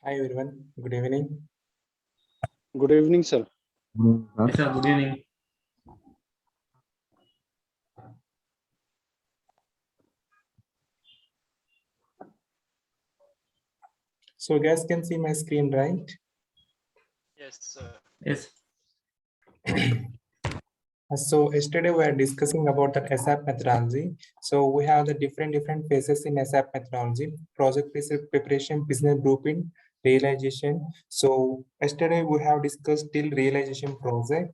Hi everyone, good evening. Good evening, sir. Yes, sir. Good evening. So you guys can see my screen, right? Yes, sir. Yes. So yesterday we were discussing about the SAP methodology. So we have the different phases in SAP methodology: project preparation, business blueprint, realization. So yesterday we have discussed till realization project.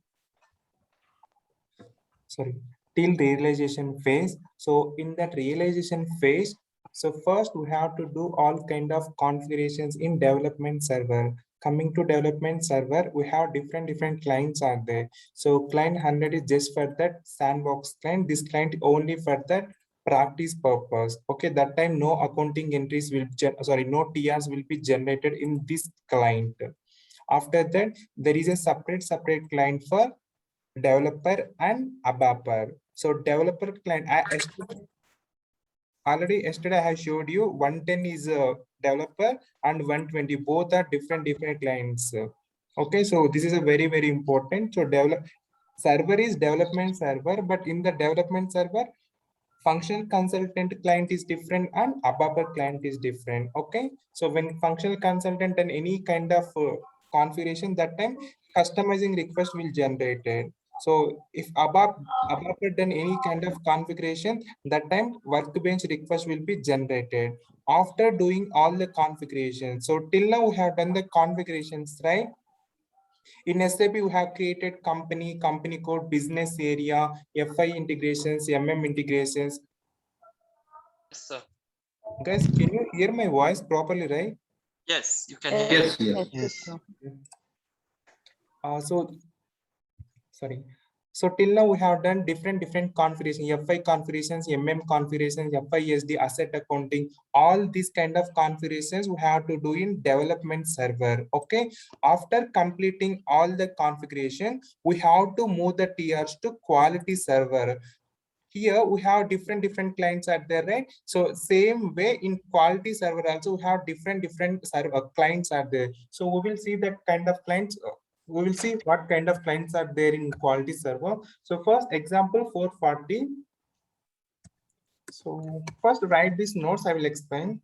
Sorry, till realization phase. So in that realization phase, so first we have to do all kind of configurations in development server. Coming to development server, we have different clients are there. So client 100 is just for that sandbox client. This client only for that practice purpose. Okay, that time no accounting entries will no TRs will be generated in this client. After that, there is a separate client for developer and ABAPer. So developer client, already yesterday I showed you 110 is a developer and 120, both are different clients. Okay, so this is a very important. So develop server is development server, but in the development server, functional consultant client is different and ABAPer client is different. Okay, so when functional consultant and any kind of configuration, that time customizing request will generate it. So if ABAPer done any kind of configuration, that time workbench request will be generated after doing all the configurations. So till now we have done the configurations, right? In SAP, we have created company code, business area, FI integrations, integrations. Yes, sir. Guys, can you hear my voice properly, right? Yes, you can hear. Yes. Yes. Yes. So sorry. So till now we have done different configurations, FI configurations, configurations, FISD, asset accounting, all these kind of configurations we have to do in development server. Okay. After completing all the configuration, we have to move the TRs to quality server. Here we have different clients are there, right? So same way in quality server also we have different server clients are there. So we will see that kind of clients. We will see what kind of clients are there in quality server. So first example 440. So first write these notes, I will explain.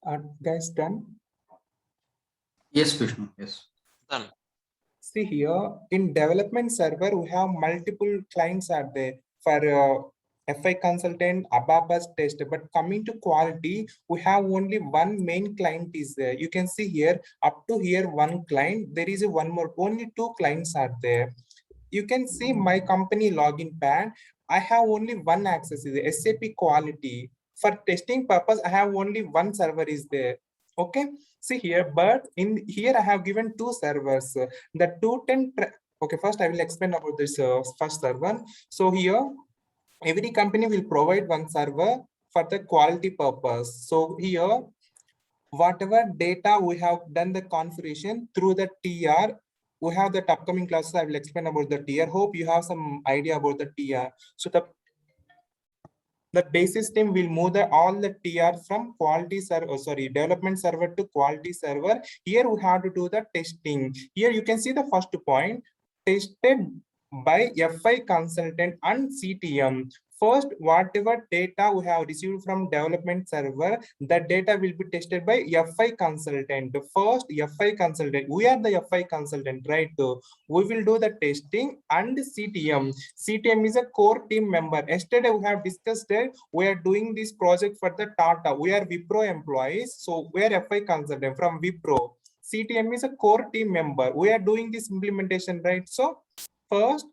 Are guys done? Yes, Vishnu. Yes. Done. See here, in development server, we have multiple clients are there for FI consultant, Ababas test. But coming to quality, we have only one main client is there. You can see here, up to here, one client. There is a one more, only two clients are there. You can see my company login pad. I have only one access is the SAP quality. For testing purpose, I have only one server is there. Okay, see here, but in here I have given two servers. The 210, okay, first I will explain about this first server. So here, every company will provide one server for the quality purpose. So here, whatever data we have done the configuration through the TR, we have that upcoming classes. I will explain about the TR. Hope you have some idea about the TR. So the basis team will move all the TR from quality server, sorry, development server to quality server. Here we have to do the testing. Here you can see the first point, tested by FI consultant and CTM. First, whatever data we have received from development server, that data will be tested by FI consultant. The first FI consultant, we are the FI consultant, right? We will do the testing and CTM. CTM is a core team member. Yesterday we have discussed that we are doing this project for the Tata. We are Wipro employees, so we are FI consultant from Wipro. CTM is a core team member. We are doing this implementation, right? So first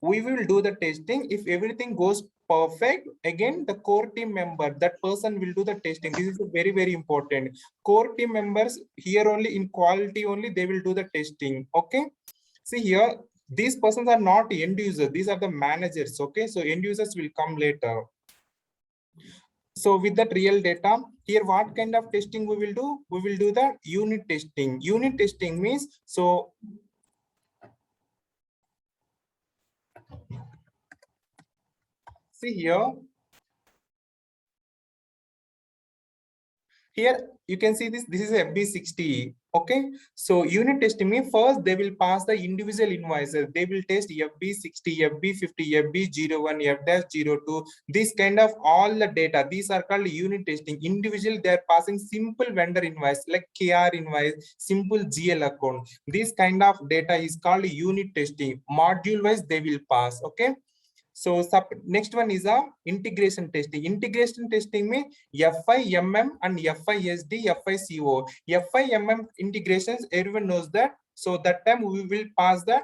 we will do the testing. If everything goes perfect, again the core team member, that person will do the testing. This is very, very important. Core team members here only in quality only, they will do the testing. Okay, see here, these persons are not end users, these are the managers. Okay, so end users will come later. So with that real data, here what kind of testing we will do? We will do the unit testing. Unit testing means, so see here, here you can see this is FB60. Okay, so unit testing means first they will pass the individual invoices. They will test FB60, FB50, FB01, F-02, this kind of all the data. These are called unit testing. Individual, they are passing simple vendor invoice like KR invoice, simple GL account. This kind of data is called unit testing. Module wise they will pass. Okay, so next one is a integration testing. Integration testing means FIMM and FISD, FICO. FIMM integrations, everyone knows that. So that time we will pass the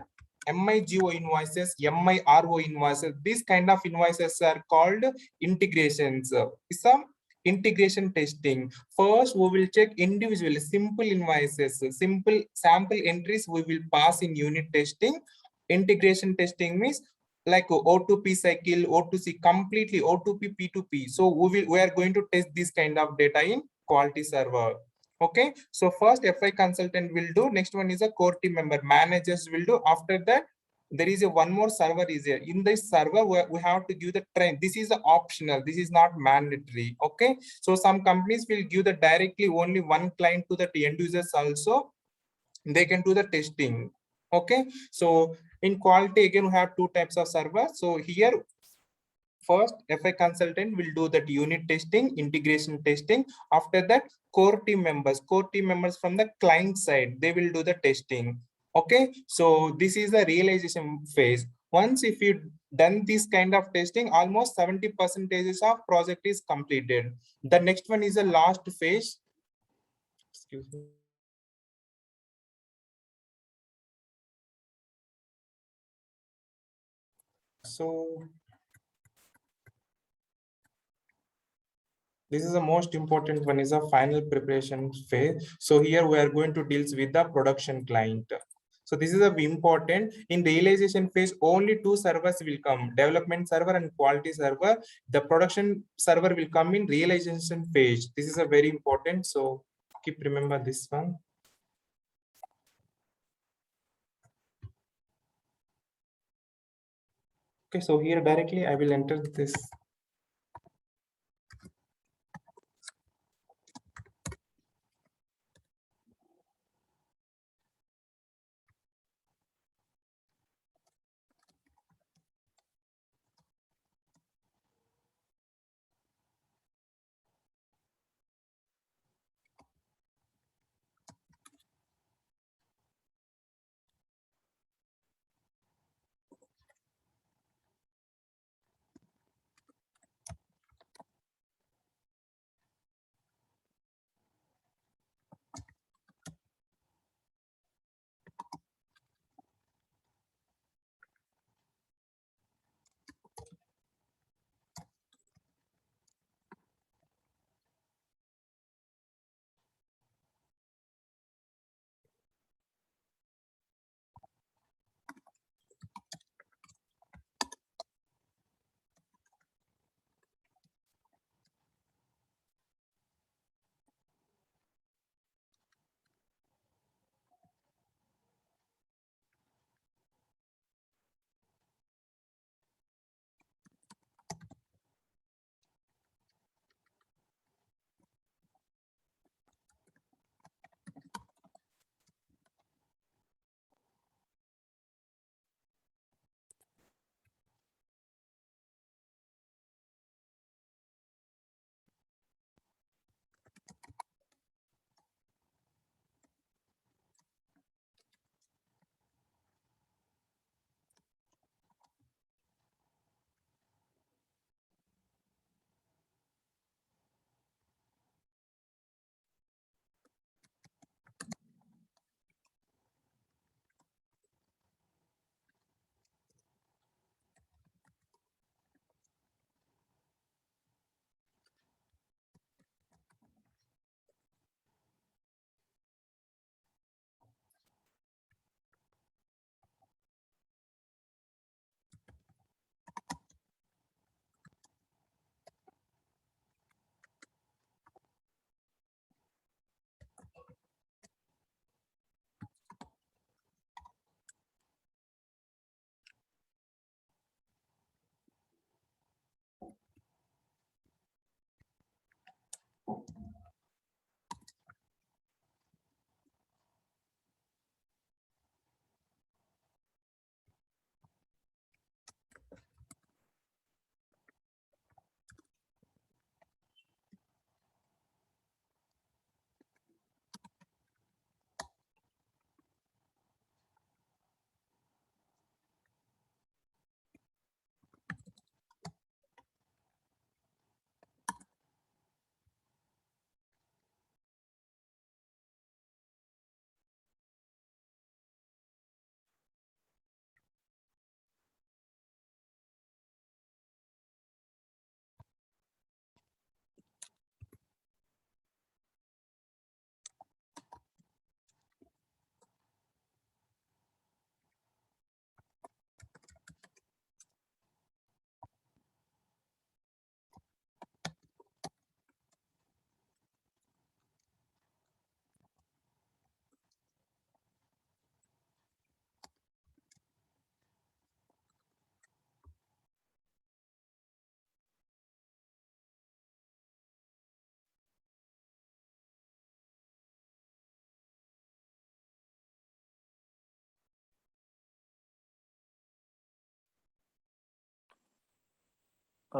MIGO invoices, MIRO invoices. These kind of invoices are called integrations. It's a integration testing. First, we will check individually simple invoices, simple sample entries we will pass in unit testing. Integration testing means like O2P cycle, O2C, completely O2P, P2P. So we are going to test this kind of data in quality server. Okay, so first FI consultant will do, next one is a core team member, managers will do. After that, there is a one more server is there. In this server, we have to give the train. This is optional, this is not mandatory. Okay, so some companies will give the directly only one client to the end users also. They can do the testing. Okay, so in quality again we have two types of servers. So here first FI consultant will do that unit testing, integration testing. After that, core team members from the client side, they will do the testing. Okay, so this is the realization phase. Once if you done this kind of testing, almost 70% of project is completed. The next one is the last phase. Excuse me. So this is the most important one, is a final preparation phase. So here we are going to deal with the production client. So this is a important. In realization phase, only two servers will come, development server and quality server. The production server will come in realization phase. This is a very important. So keep remember this one. Okay, so here directly I will enter this.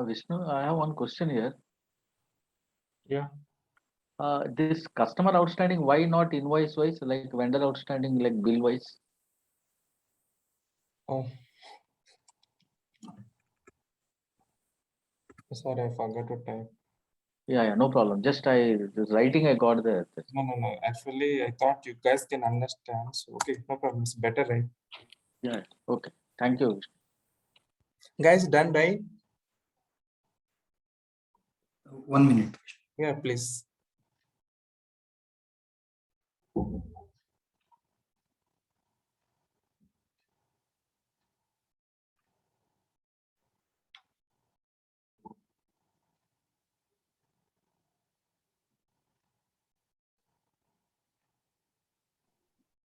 Vishnu, I have one question here. Yeah. This customer outstanding, why not invoice wise, like vendor outstanding, like bill wise? Oh, sorry, I forgot to type. Yeah, no problem. Just this writing I got there. No. Actually, I thought you guys can understand. So, okay, no problem. It's better, right? Yeah, okay. Thank you, Vishnu. Guys, done, right? 1 minute. Yeah, please.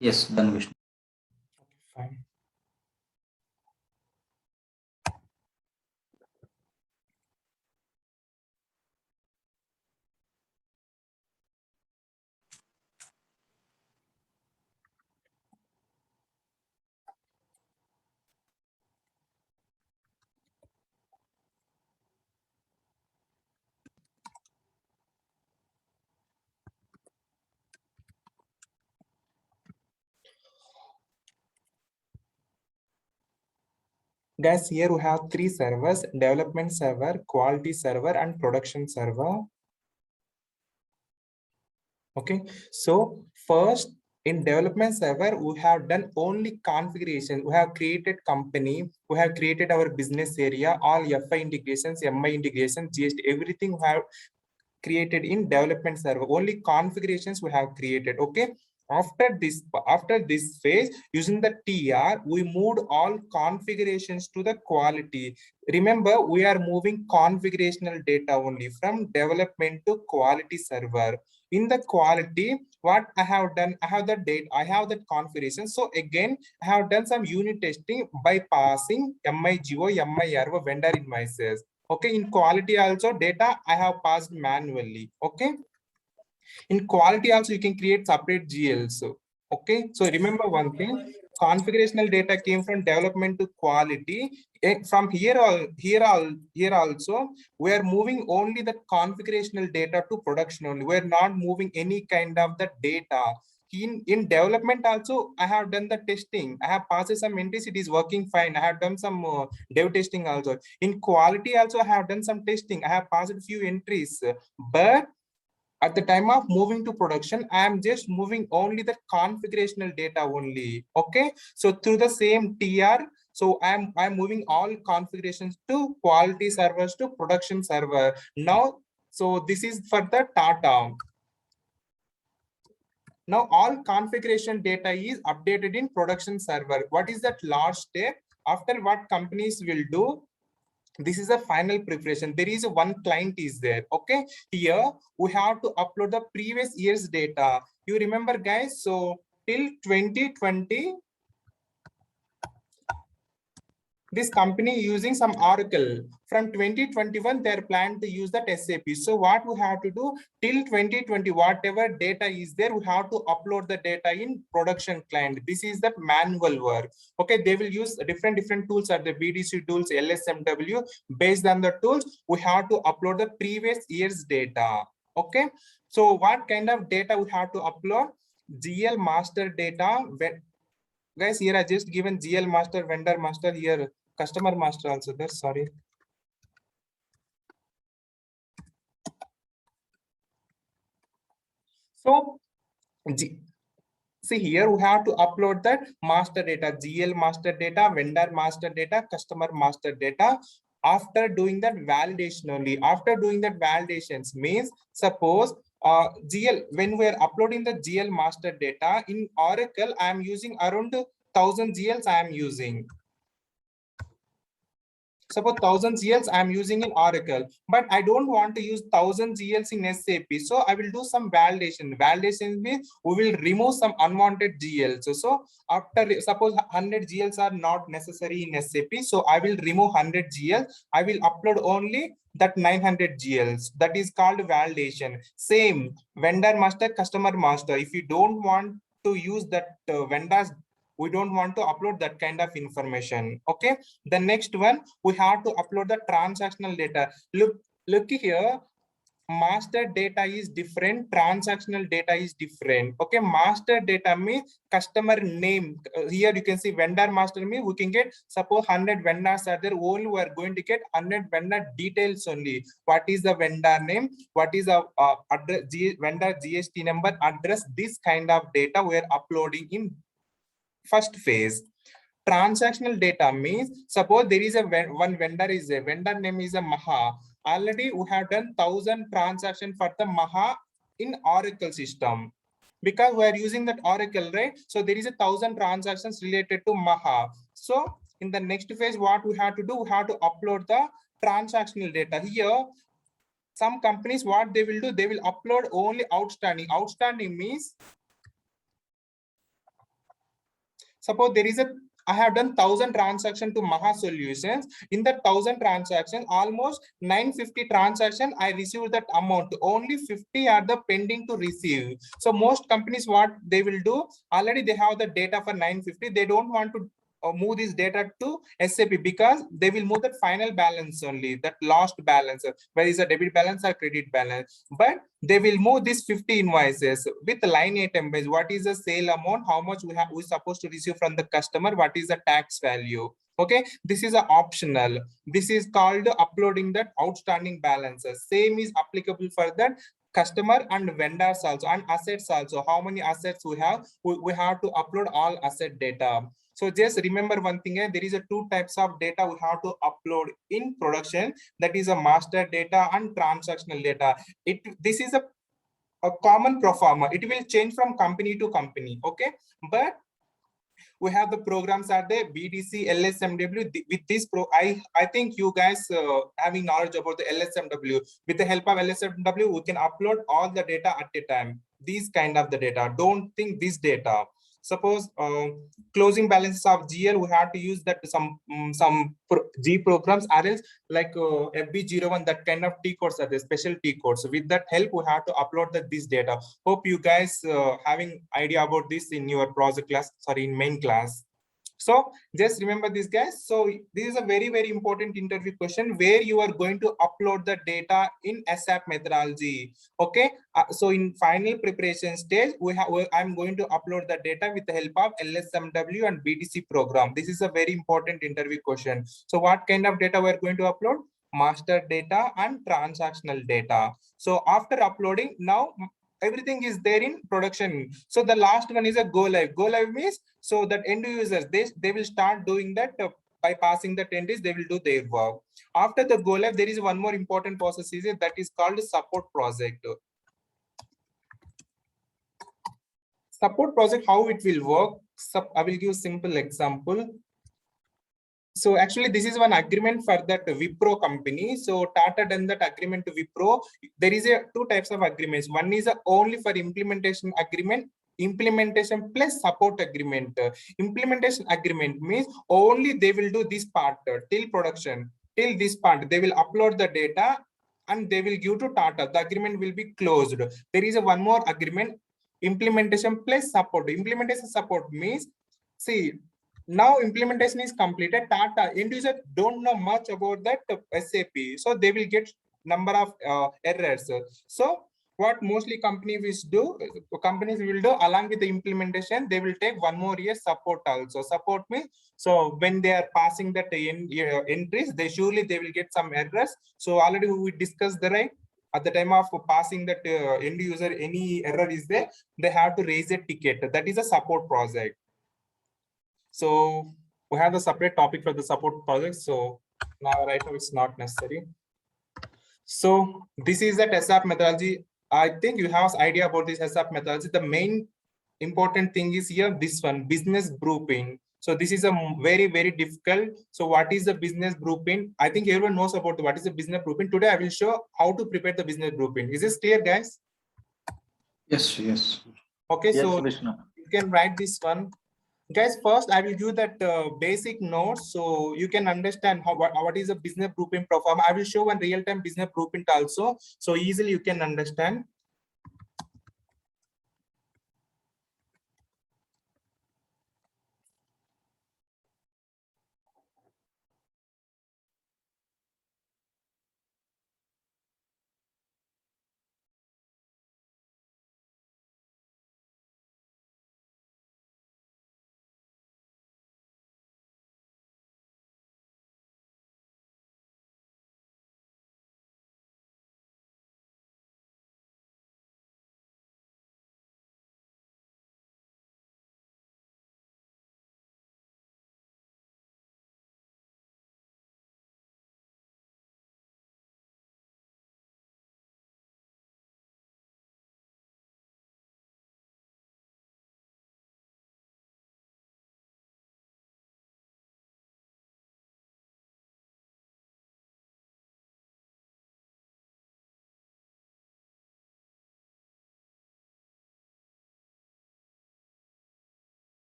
Yes, done, Vishnu. Fine. Guys, here we have three servers: development server, quality server, and production server. Okay, so first in development server, we have done only configuration. We have created company, we have created our business area, all FI integrations, MI integrations, GST, everything we have created in development server. Only configurations we have created. Okay, after this phase, using the TR, we moved all configurations to the quality. Remember, we are moving configurational data only from development to quality server. In the quality, what I have done, I have the date, I have that configuration. So again, I have done some unit testing by passing MIGO, MIRO vendor invoices. Okay, in quality also data I have passed manually. Okay, in quality also you can create separate GLs. Okay, so remember one thing, configurational data came from development to quality. From here also we are moving only the configurational data to production only. We're not moving any kind of the data. In development also I have done the testing, I have passed some entries, it is working fine. I have done some dev testing also. In quality also I have done some testing, I have passed a few entries, but at the time of moving to production, I am just moving only the configurational data only. Okay, so through the same TR, so I'm moving all configurations to quality servers to production server. Now, so this is for the Tata. Now all configuration data is updated in production server. What is that last step? After what companies will do? This is a final preparation. There is one client is there. Okay, here we have to upload the previous year's data. You remember, guys? So till 2020, this company using some Oracle. From 2021 they're planning to use that SAP. So what we have to do, till 2020 whatever data is there, we have to upload the data in production client. This is the manual work. Okay, they will use different tools at the BDC tools, LSMW. Based on the tools, we have to upload the previous year's data. Okay, so what kind of data we have to upload? GL master data. Guys, here I just given GL master, vendor master, here customer master also there. Sorry. So see here we have to upload that master data, GL master data, vendor master data, customer master data. After doing that validation only, after doing that validations means, suppose GL, when we are uploading the GL master data in Oracle, I am using around 1000 GLs I am using. Suppose 1000 GLs I am using in Oracle, but I don't want to use 1000 GLs in SAP. So I will do some validation. Validation means we will remove some unwanted GLs. So after, suppose 100 GLs are not necessary in SAP, so I will remove 100 GLs. I will upload only that 900 GLs. That is called validation. Same vendor master, customer master. If you don't want to use that vendor's We don't want to upload that kind of information. Okay. The next one, we have to upload the transactional data. Look here. Master data is different, transactional data is different. Okay, master data means customer name. Here you can see vendor master means we can get, suppose 100 vendors are there, only we are going to get 100 vendor details only. What is the vendor name, what is the address, vendor GST number, address, this kind of data we are uploading in first phase. Transactional data means, suppose there is a one vendor is a vendor name is a Maha. Already we have done 1000 transactions for the Maha in Oracle system, because we are using that Oracle, right? So there is 1000 transactions related to Maha. So in the next phase, what we have to do, we have to upload the transactional data. Here some companies, what they will do, they will upload only outstanding. Outstanding means, suppose there is I have done 1000 transactions to Maha Solutions. In the 1000 transactions, almost 950 transactions, I received that amount. Only 50 are the pending to receive. So most companies, what they will do, already they have the data for 950. They don't want to move this data to SAP, because they will move that final balance only, that lost balance, whether it's a debit balance or credit balance. But they will move these 50 invoices with line item base. What is the sale amount, how much we supposed to receive from the customer, what is the tax value. Okay, this is a optional. This is called uploading that outstanding balances. Same is applicable for that customer and vendors also, and assets also. How many assets we have, we have to upload all asset data. So just remember one thing, there is a two types of data we have to upload in production, that is a master data and transactional data. This is a common pro forma. It will change from company to company. Okay, but we have the programs are there, BDC, LSMW. With this I think you guys having knowledge about the LSMW. With the help of LSMW, we can upload all the data at a time. These kind of the data. Don't think this data. Suppose closing balances of GL, we have to use that some G programs, or else like FB01, that kind of T codes are the special T codes. So with that help, we have to upload this data. Hope you guys having idea about this in your project class, sorry, in main class. So just remember this, guys. So this is a very, very important interview question, where you are going to upload the data in SAP methodology. Okay, so in final preparation stage, I'm going to upload the data with the help of LSMW and BDC program. This is a very important interview question. So what kind of data we're going to upload? Master data and transactional data. So after uploading, now everything is there in production. So the last one is a go live. Go live means, so that end users, they will start doing that by passing the tenders, they will do their work. After the go live, there is one more important process is that is called support project. Support project, how it will work. I will give simple example. So actually, this is one agreement for that Wipro company. So Tata done that agreement to Wipro. There is two types of agreements. One is only for implementation agreement, implementation plus support agreement. Implementation agreement means only they will do this part till production. Till this part, they will upload the data and they will give to Tata. The agreement will be closed. There is one more agreement, implementation plus support. Implementation support means, see, now implementation is completed. Tata end user don't know much about that SAP, so they will get number of errors. So what mostly companies will do along with the implementation, they will take one more year support also. Support means, so when they are passing that entries, they will get some errors. So already we discussed the right. At the time of passing that end user, any error is there, they have to raise a ticket. That is a support project. So we have a separate topic for the support project. So now right now it's not necessary. So this is that SAP methodology. I think you have idea about this SAP methodology. The main important thing is here, this one, business grouping. So this is a very, very difficult. So what is the business grouping? I think everyone knows about what is the business grouping. Today I will show how to prepare the business grouping. Is this clear, guys? Yes, yes. Okay, Yes, so Vishnu. you can write this one. Guys, first I will give that basic notes so you can understand what is a business blueprint perform. I will show one real-time business blueprint also, so easily you can understand.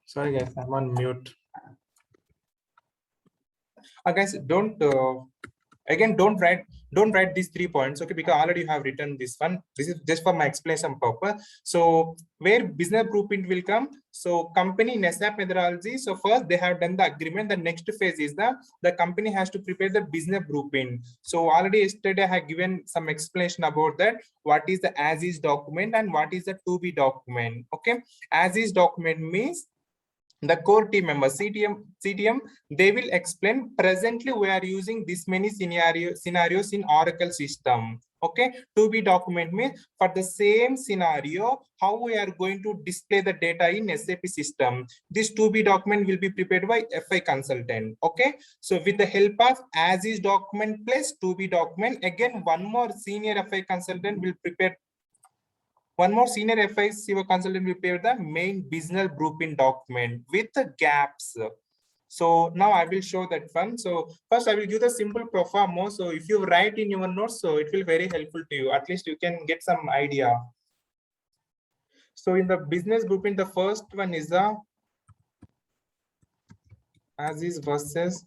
Sorry guys, I'm on mute. Guys, don't write these 3 points, okay, because already you have written this one. This is just for my explanation purpose. So where business blueprint will come, so company in SAP methodology, so first they have done the agreement. The next phase is the company has to prepare the business blueprint. So already yesterday I have given some explanation about that, what is the as is document and what is the to be document. Okay, as is document means the core team members, CTM, they will explain presently we are using this many scenarios in Oracle system. Okay, to be document means for the same scenario, how we are going to display the data in SAP system. This to be document will be prepared by FI consultant. Okay, so with the help of as is document plus to be document, again one more senior FI consultant will prepare. One more senior FI consultant will prepare the main business blueprint document with the gaps. So now I will show that one. So first I will give the simple pro forma. So if you write in your notes, so it will very helpful to you. At least you can get some idea. So in the business blueprint, the first one is the as is versus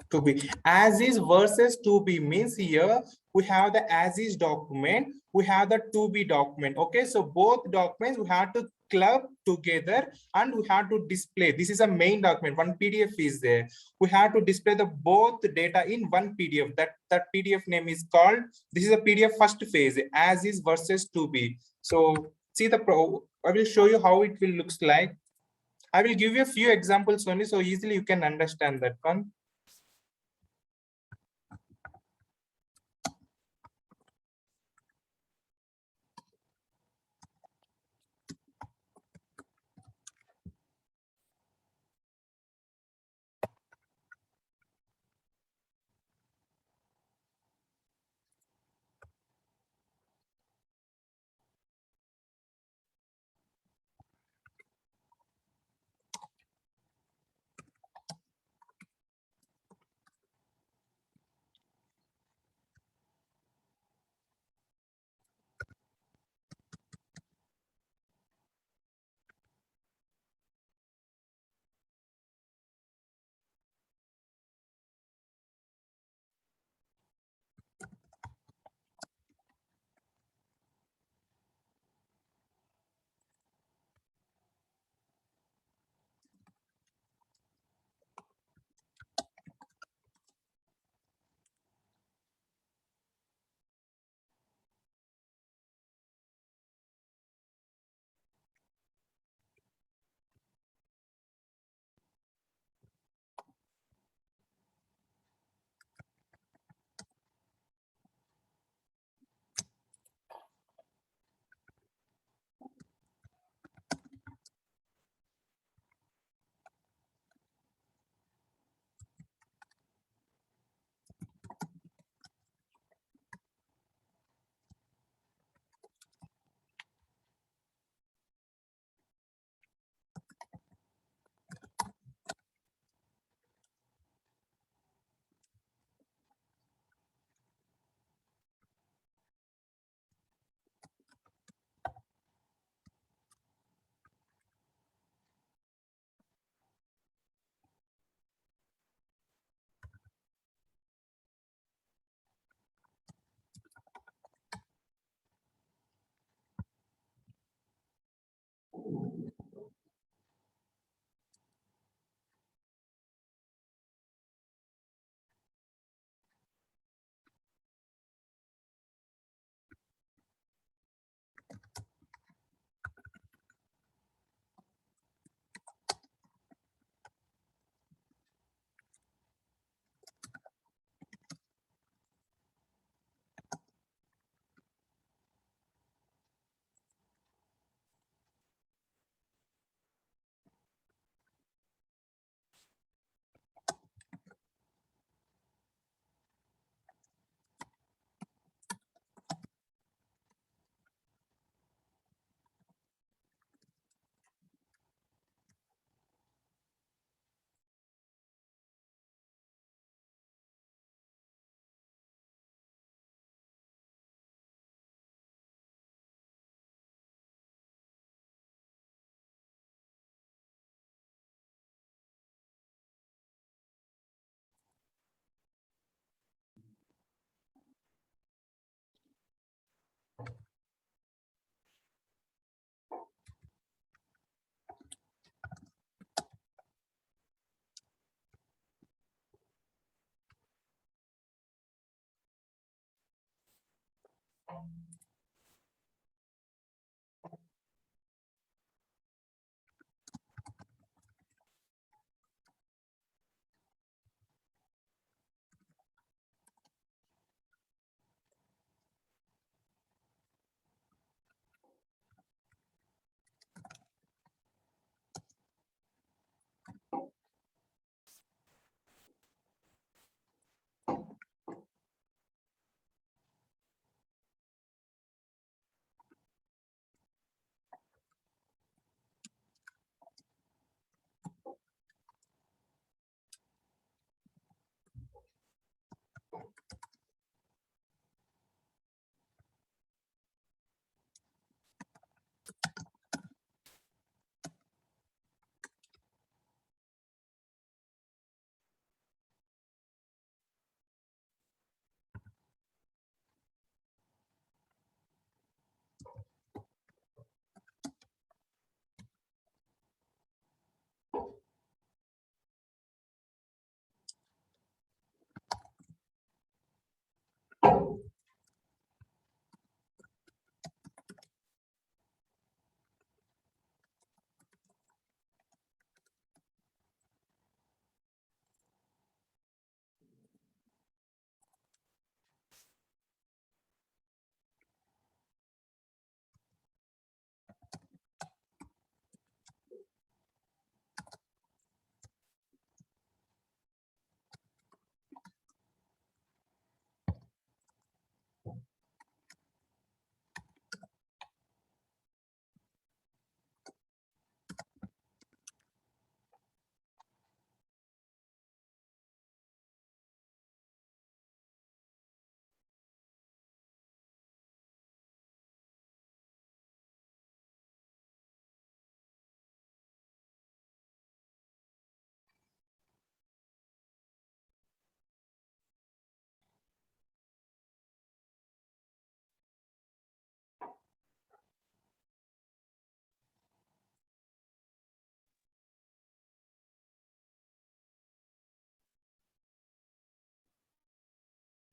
to be. As is versus to be means here we have the as is document, we have the to be document. Okay, so both documents we have to club together and we have to display. This is a main document, one PDF is there. We have to display the both data in one PDF. That PDF name is called, this is a PDF first phase, as is versus to be. So see the pro, I will show you how it will looks like. I will give you a few examples only, so easily you can understand that one.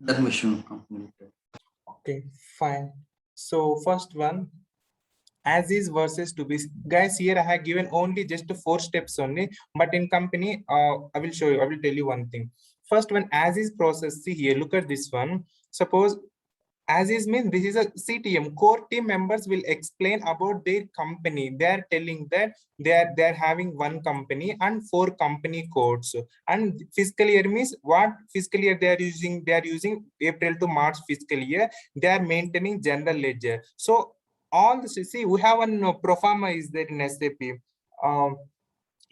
That mission completed. Okay, fine. So first one, as is versus to be. Guys, here I have given only just 4 steps only, but in company, I will show you, I will tell you one thing. First one, as is process. See here, look at this one. Suppose as is means this is a CTM, core team members will explain about their company. They are telling that they are having one company and 4 company codes. And fiscal year means what fiscal year they are using? They are using April to March fiscal year. They are maintaining general ledger. So all this, see, we have one pro forma is there in SAP. Um,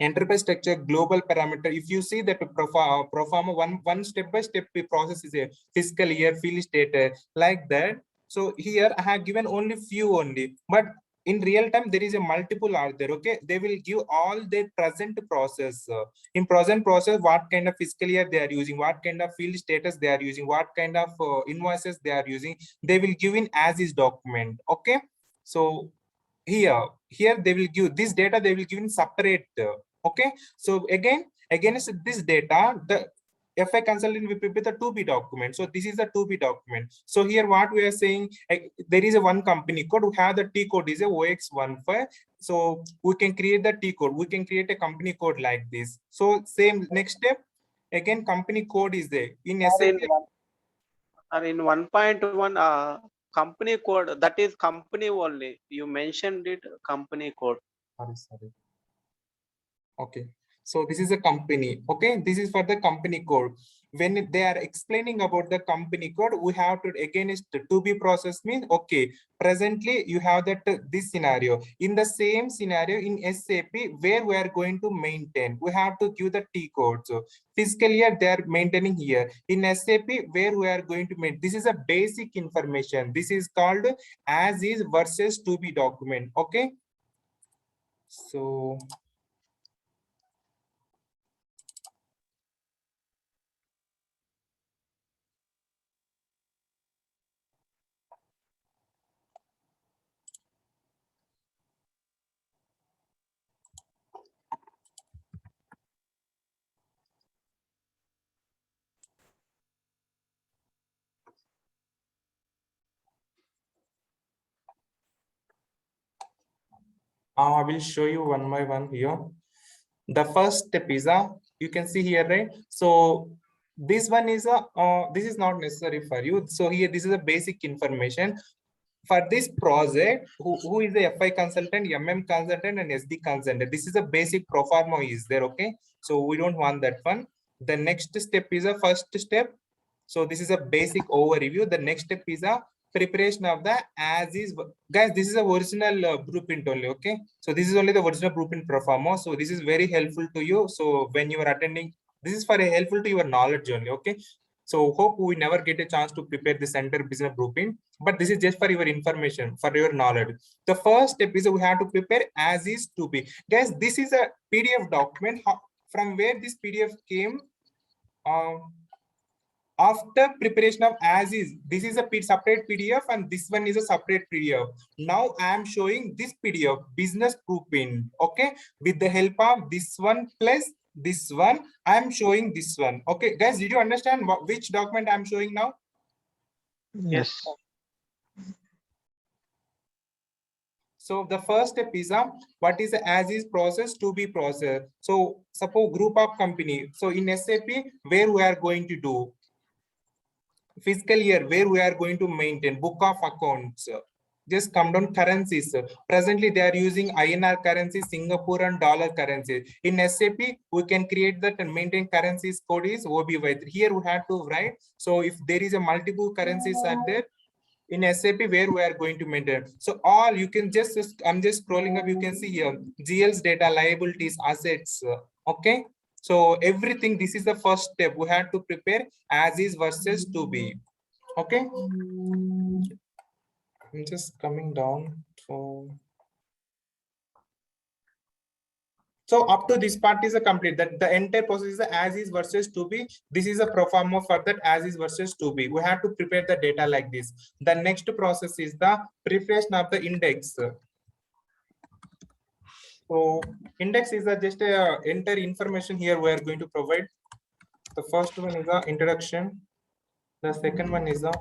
enterprise structure, global parameter. If you see that pro forma, one step by step process is a fiscal year, field status, like that. So here I have given only few only, but in real time there is a multiple are there. Okay, they will give all their present process. In present process, what kind of fiscal year they are using, what kind of field status they are using, what kind of invoices they are using, they will give in as is document. Okay, so here they will give this data, they will give in separate. Okay, so against this data, the FI consultant will prepare the 2B document. So this is the 2B document. So here what we are saying, there is a one company code. We have the T code is a OX15. So we can create the T code. We can create a company code like this. So same next step, again company code is there in SAP. In 1.1 company code, that is company only. You mentioned it company code. Sorry. Okay, so this is a company. Okay, this is for the company code. When they are explaining about the company code, we have to again is to be process means okay. Presently, you have that this scenario. In the same scenario in SAP, where we are going to maintain, we have to give the T code. So fiscal year they are maintaining here. In SAP, where we are going to maintain. This is a basic information. This is called as is versus to be document. Okay, so. I will show you one by one here. The first step is you can see here, right? So this one is this is not necessary for you. So here, this is a basic information. For this project, who is the FI consultant, MM consultant, and SD consultant? This is a basic pro forma is there, okay? So we don't want that one. The next step is a first step. So this is a basic overview. The next step is a preparation of the as is. Guys, this is a original blueprint only, okay? So this is only the original blueprint pro forma. So this is very helpful to you. So when you are attending, this is for helpful to your knowledge only, okay? So hope we never get a chance to prepare the center business blueprint, but this is just for your information, for your knowledge. The first step is we have to prepare as is to be. Guys, this is a PDF document. From where this PDF came? After preparation of as is, this is a separate PDF and this one is a separate PDF. Now I am showing this PDF business blueprint, okay, with the help of this one plus this one. I am showing this one. Okay, guys, did you understand which document I am showing now? Yes. So the first step is what is the as is process to be process. So suppose group of company. So in SAP, where we are going to do fiscal year, where we are going to maintain book of accounts. Just come down currencies. Presently, they are using INR currency, Singapore and dollar currency. In SAP, we can create that and maintain currencies code is OBY. Here we have to write. So if there is a multiple currencies are there, in SAP where we are going to maintain. So all you can just, I'm just scrolling up, you can see here, GL's data, liabilities, assets, okay? So everything, this is the first step. We have to prepare as is versus to be, okay? I'm just coming down. So up to this part is a complete, that the entire process is as is versus to be. This is a pro forma for that as is versus to be. We have to prepare the data like this. The next process is the preparation of the index. So index is just a enter information here we are going to provide. The first one is the introduction. The second one is the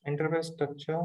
interface structure.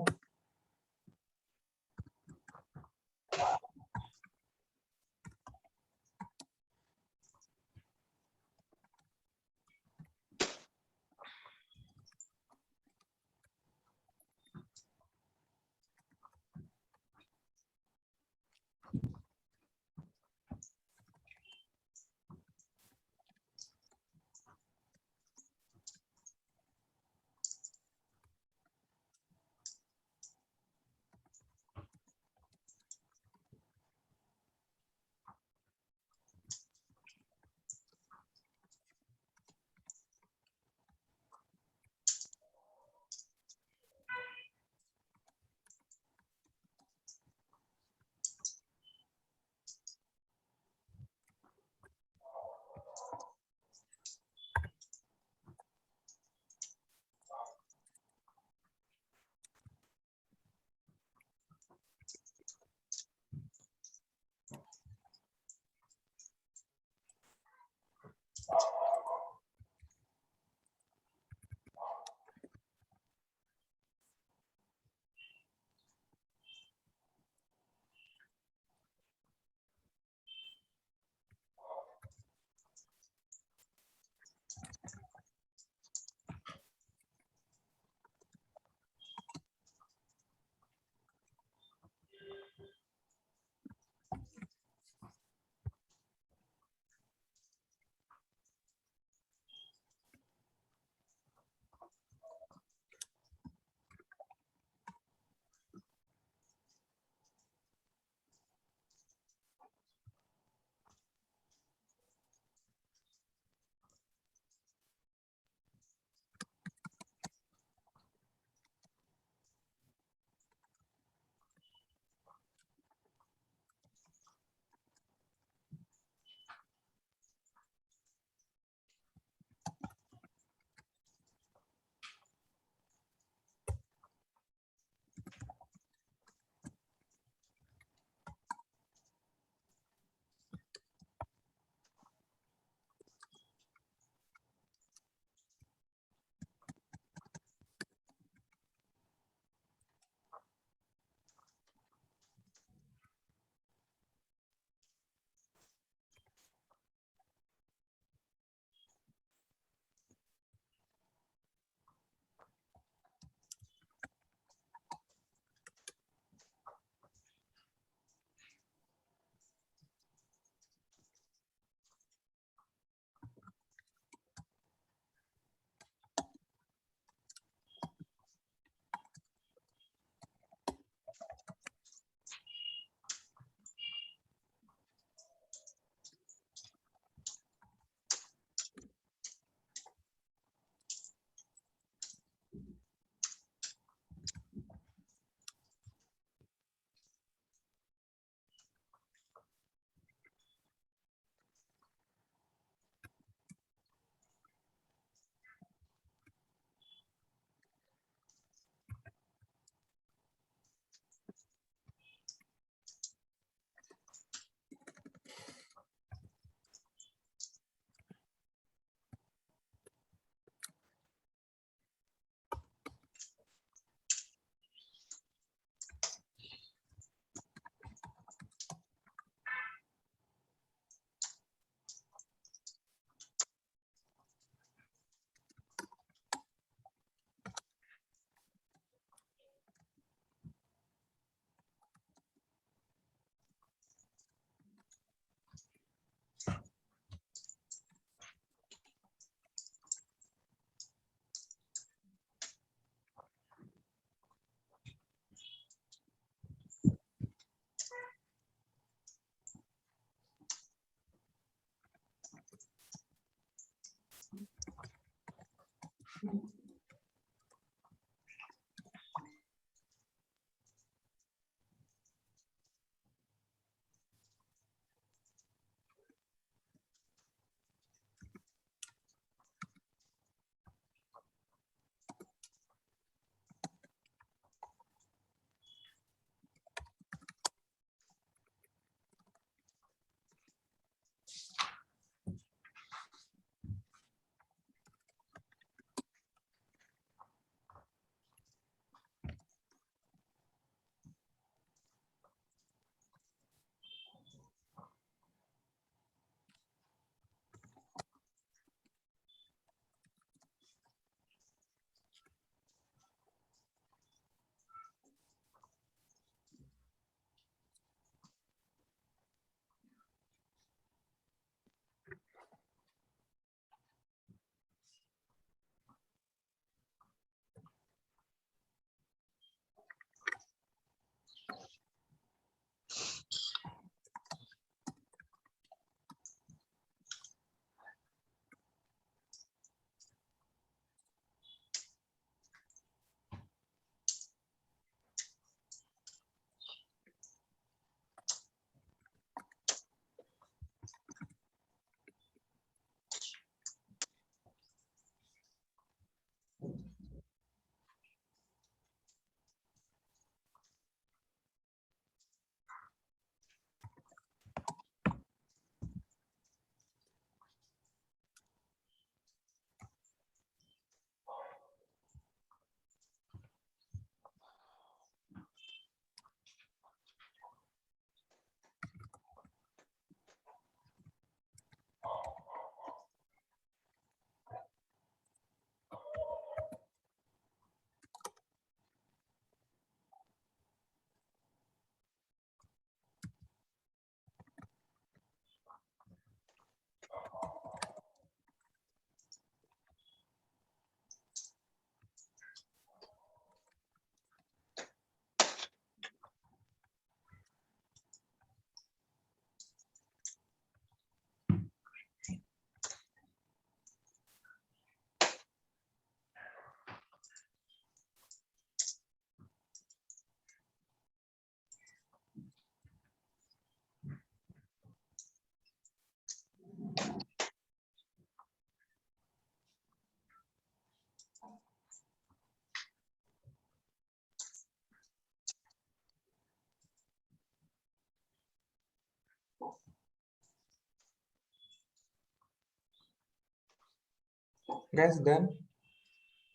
Guys, done?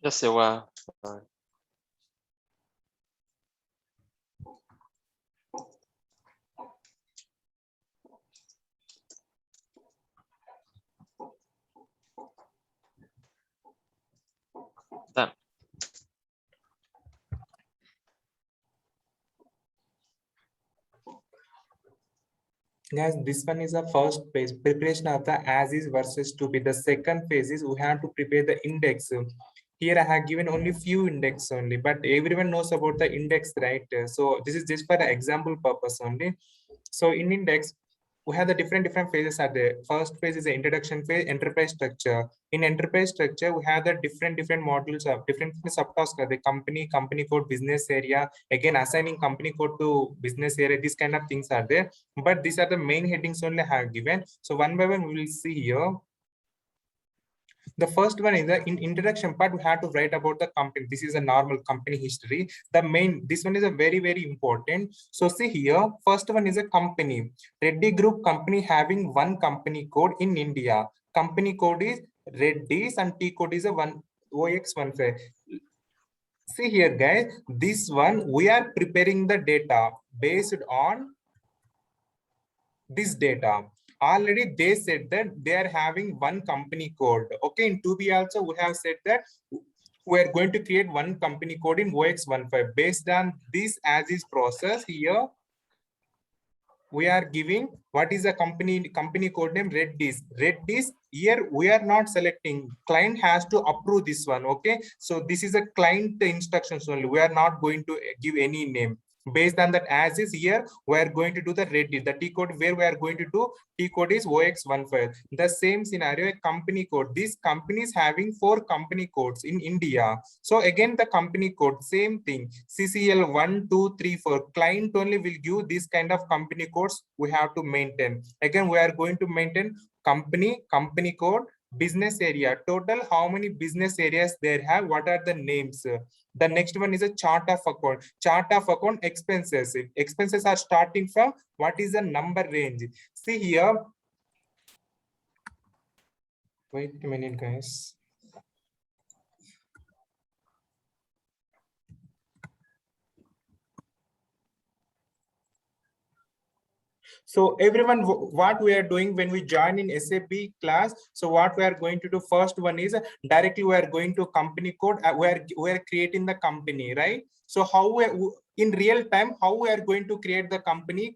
Yes, sir. Wow. Done. Guys, this one is the first phase, preparation of the as is versus to be. The second phase is we have to prepare the index. Here I have given only few index only, but everyone knows about the index, right? So this is just for the example purpose only. So in index, we have the different phases are there. First phase is the introduction phase, enterprise structure. In enterprise structure, we have the different modules of different subtasks, the company code, business area, again assigning company code to business area. These kind of things are there, but these are the main headings only I have given. So one by one we will see here. The first one is the introduction part. We have to write about the company. This is a normal company history. This one is a very important. So see here, first one is a company. Reddy Group company having one company code in India. Company code is Reddy's and T code is a OX15. See here, guys, this one we are preparing the data based on this data. Already they said that they are having one company code. Okay, in 2B also we have said that we are going to create one company code in OX15. Based on this as is process here, we are giving what is the company code name. Reddy's. Here we are not selecting. Client has to approve this one. Okay, so this is a client instructions only. We are not going to give any name. Based on that as is here, we are going to do the Reddy. The T code where we are going to do T code is OX15. The same scenario, a company code. This company is having 4 company codes in India. So again, the company code, same thing. CCL 1, 2, 3, 4. Client only will give this kind of company codes we have to maintain. Again, we are going to maintain company code, business area. Total, how many business areas they have? What are the names? The next one is a chart of account. Chart of account expenses. Expenses are starting from what is the number range. See here. Wait a minute, guys. So everyone, what we are doing when we join in SAP class, so what we are going to do, first one is directly we are going to company code. We are creating the company, right? So how we in real time, how we are going to create the company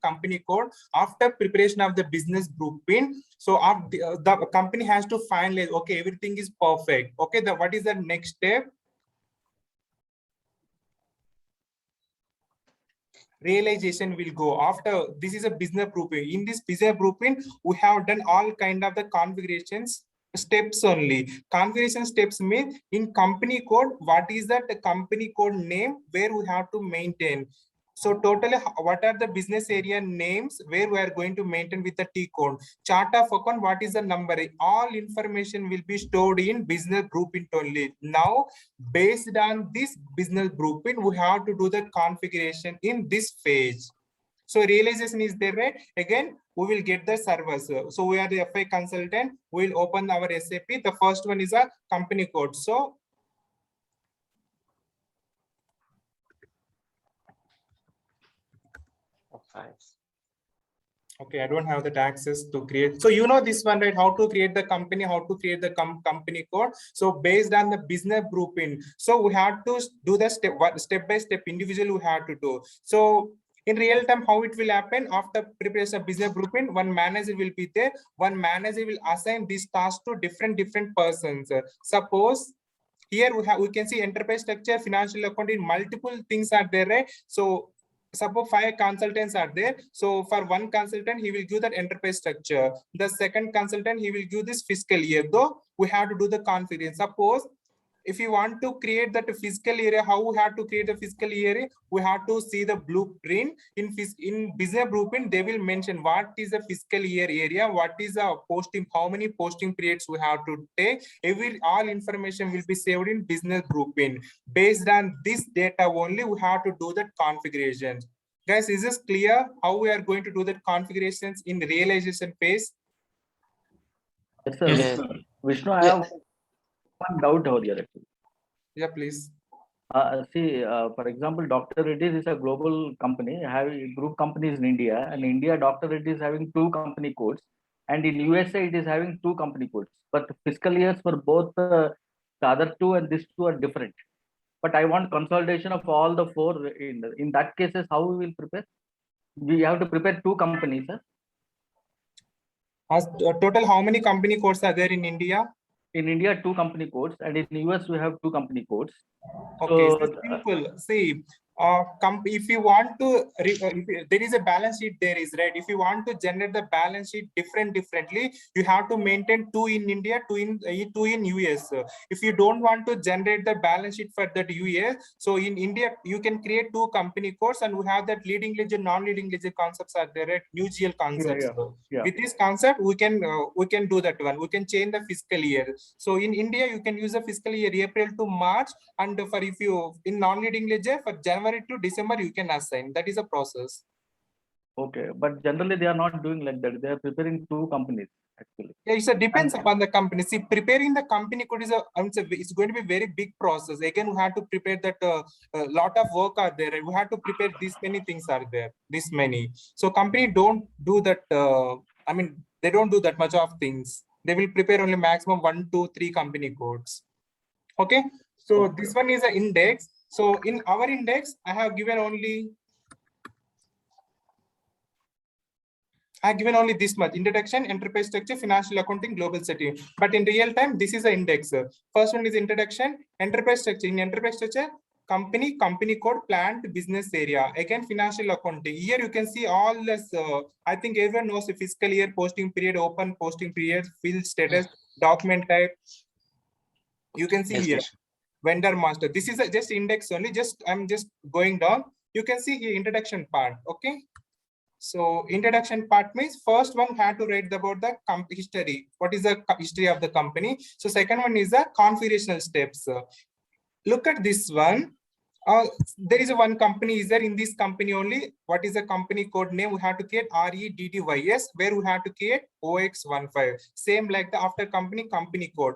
code after preparation of the business blueprint. So the company has to finalize, okay, everything is perfect. Okay, what is the next step? Realization will go after. This is a business blueprint. In this business blueprint, we have done all kind of the configurations steps only. Configuration steps mean in company code, what is that company code name where we have to maintain. So totally, what are the business area names where we are going to maintain with the T code? Chart of account, what is the number? All information will be stored in business blueprint only. Now, based on this business blueprint, we have to do the configuration in this phase. So realization is there, right? Again, we will get the servers. So we are the FI consultant. We will open our SAP. The first one is a company code. So okay, I don't have that access to create. So you know this one, right? How to create the company, how to create the company code. So based on the business blueprint, so we have to do the step by step individually we have to do. So in real time, how it will happen after preparation of business blueprint, one manager will be there. One manager will assign this task to different persons. Suppose here we can see enterprise structure, financial accounting, multiple things are there, right? So suppose 5 consultants are there. So for one consultant, he will give that enterprise structure. The second consultant, he will give this fiscal year. Though we have to do the configuration. Suppose if you want to create that fiscal area, how we have to create the fiscal area? We have to see the blueprint. In business blueprint, they will mention what is the fiscal year area, what is the posting, how many posting periods we have to take. All information will be saved in business blueprint. Based on this data only, we have to do that configuration. Guys, is this clear how we are going to do that configurations in the realization phase? Yes, sir. Yes, sir. Vishnu, I have one doubt over here actually. Yeah, please. See, for example, Dr. Reddy's is a global company, having group companies in India, and India, Dr. Reddy's is having 2 company codes, and in USA it is having 2 company codes. But fiscal years for both the other 2 and these 2 are different. But I want consolidation of all the 4. In that cases, how we will prepare? We have to prepare 2 companies, sir. As total, how many company codes are there in India? In India, 2 company codes, and in US we have 2 company codes. Okay, So, it's simple. See, if you want to, there is a balance sheet there is, right? If you want to generate the balance sheet differently, you have to maintain 2 in India, 2 in US. If you don't want to generate the balance sheet for that US, so in India, you can create 2 company codes, and we have that leading ledger, non-leading ledger concepts are there, right? Mutual concepts. yeah. With this concept, we can do that one. We can change the fiscal year. So in India, you can use the fiscal year April to March, and for if you in non-leading ledger for January to December, you can assign. That is a process. Okay, but generally they are not doing like that. They are preparing 2 companies actually. Yeah, it depends upon the company. See, preparing the company code is it's going to be a very big process. Again, we have to prepare that a lot of work are there. We have to prepare this many things are there. This many. So company don't do that. I mean, they don't do that much of things. They will prepare only maximum 1, 2, 3 company codes. Okay. So Okay. this one is an index. So in our index, I have given only this much: introduction, enterprise structure, financial accounting, global setting. But in real time, this is an index. First one is introduction, enterprise structure. In enterprise structure, company code, plant, business area. Again, financial accounting. Here you can see all this. I think everyone knows the fiscal year, posting period, open posting period, field status, document type. You can see Yes, here. Vishu. Vendor master. This is just index only. I'm just going down. You can see here introduction part. Okay. So introduction part means first one had to write about the history. What is the history of the company? So second one is the configurational steps. Look at this one. There is one company. Is there in this company only? What is the company code name? We have to create REDDYS, where we have to create OX15. Same like the after company code.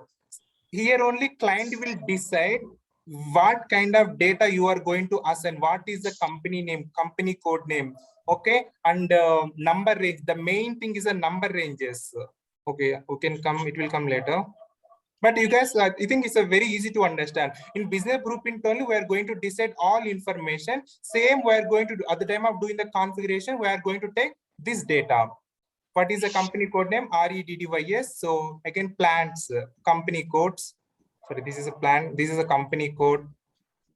Here only client will decide what kind of data you are going to assign. What is the company name, company code name? Okay, and number range. The main thing is the number ranges. Okay, we can come. It will come later. But you guys, I think it's a very easy to understand. In business blueprint only, we are going to decide all information. Same, we are going to do at the time of doing the configuration. We are going to take this data. What is the company code name? REDDYS. So again, plants, company codes. Sorry, this is a plan. This is a company code.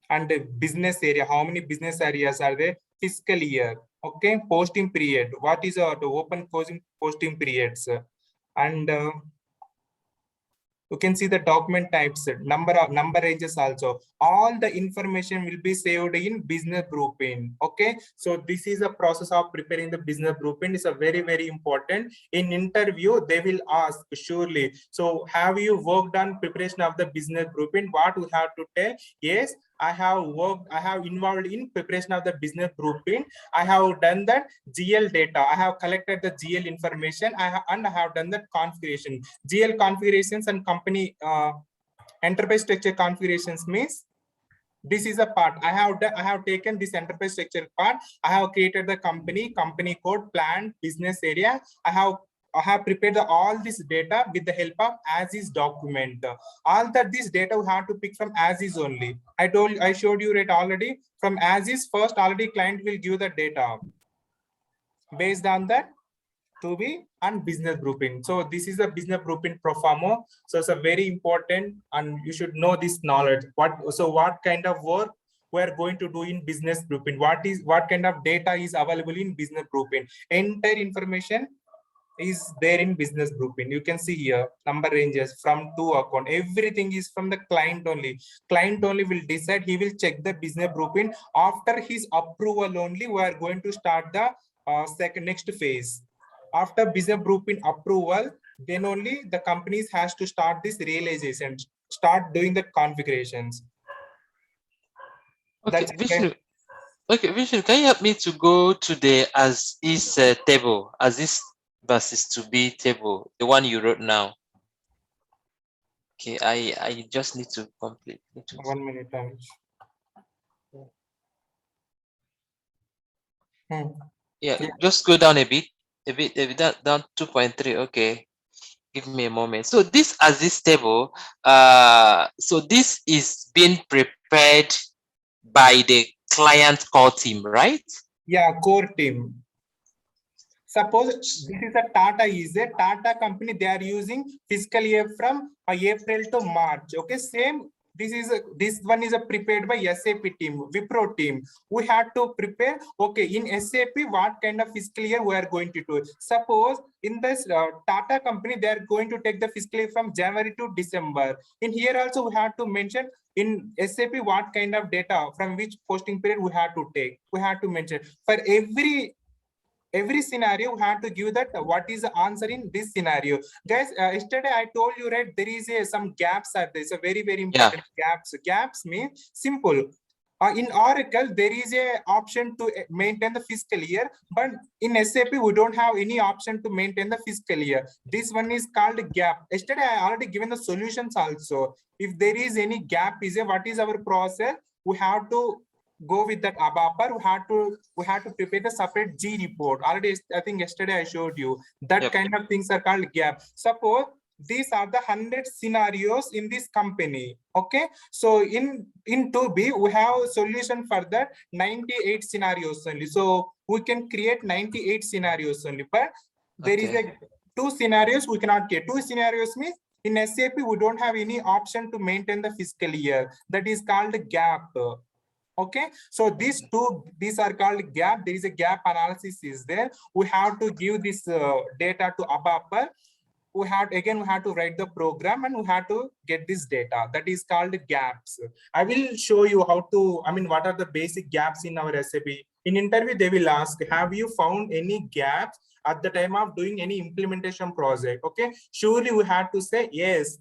And the business area. How many business areas are there? Fiscal year. Okay, posting period. What is the open closing posting periods? And you can see the document types, number ranges also. All the information will be saved in business blueprint. Okay, so this is a process of preparing the business blueprint. Is a very important. In interview, they will ask surely. So have you worked on preparation of the business blueprint? What we have to tell? Yes, I have involved in preparation of the business blueprint. I have done that GL data. I have collected the GL information. I have done that configuration. GL configurations and company enterprise structure configurations means this is a part. I have taken this enterprise structure part. I have created the company code, plan, business area. I have prepared all this data with the help of as is document. All that this data we have to pick from as is only. I showed you right already. From as is, first already client will give the data. Based on that, to be and business blueprint. So this is a business blueprint pro forma. So it's a very important, and you should know this knowledge. What kind of work we're going to do in business blueprint? What kind of data is available in business blueprint? Entire information is there in business blueprint. You can see here number ranges from to account. Everything is from the client only. Client only will decide. He will check the business blueprint. After his approval only, we are going to start the next phase. After business blueprint approval, then only the companies has to start this realization, start doing the configurations. Okay, That's Vishnu. Okay, Vishnu, can you help me to go to the as is table, as is versus to be table, the one you wrote now? Okay, I just need to complete. 1 minute. Anish. Yeah, Yeah. just go down a bit, down 2.3. Okay, give me a moment. So this as this table, so this is being prepared by the client core team, right? Yeah, core team. Suppose this is a Tata company. They are using fiscal year from April to March. Okay, same. This one is prepared by SAP team, Wipro team. We have to prepare. Okay, in SAP, what kind of fiscal year we are going to do? Suppose in this Tata company, they are going to take the fiscal year from January to December. In here also, we have to mention in SAP what kind of data from which posting period we have to take. We have to mention for every scenario. We have to give that what is the answer in this scenario, guys. Yesterday I told you, right, there is some gaps are there. It's a very important. Gaps means simple. In Oracle there is a option to maintain the fiscal year, but in SAP we don't have any option to maintain the fiscal year. This one is called gap. Yesterday I already given the solutions also. If there is any gap, what is our process? We have to go with that ABAPR. We had to prepare the separate G report. Already, I think yesterday I showed you that. Yep. Kind of things are called gap. Suppose these are the 100 scenarios in this company. Okay, so in 2B we have a solution for that 98 scenarios only. So we can create 98 scenarios only, but there is a 2 scenarios we cannot get. 2 scenarios means in SAP we don't have any option to maintain the fiscal year. That is called gap. Okay, so these are called gap. There is a gap analysis is there. We have to give this data to ABAPR. We have to write the program and we have to get this data. That is called gaps. I will show you how to, what are the basic gaps in our SAP. In interview, they will ask, have you found any gaps at the time of doing any implementation project? Okay, surely we have to say, yes,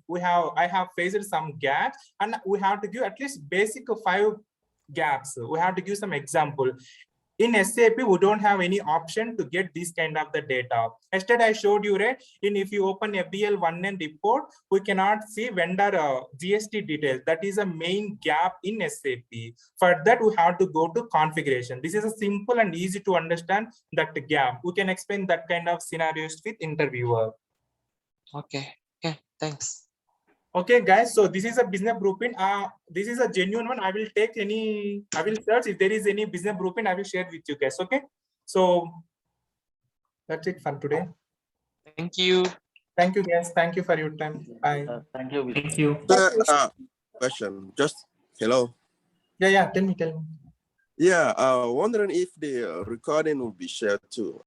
I have faced some gaps, and we have to give at least basic 5 gaps. We have to give some example. In SAP, we don't have any option to get this kind of the data. Yesterday, I showed you, right? If you open FBL1N report, we cannot see vendor GST details. That is a main gap in SAP. For that, we have to go to configuration. This is a simple and easy to understand that gap. We can explain that kind of scenarios with interviewer. Okay, thanks. Okay, guys, so this is a business blueprint. This is a genuine one. I will search if there is any business blueprint. I will share with you guys. Okay, so that's it for today. Thank you. Thank you, guys. Thank you for your time. Bye. Thank you. Thank you. Question. Just hello. Yeah. Tell me. Yeah, wondering if the recording will be shared too.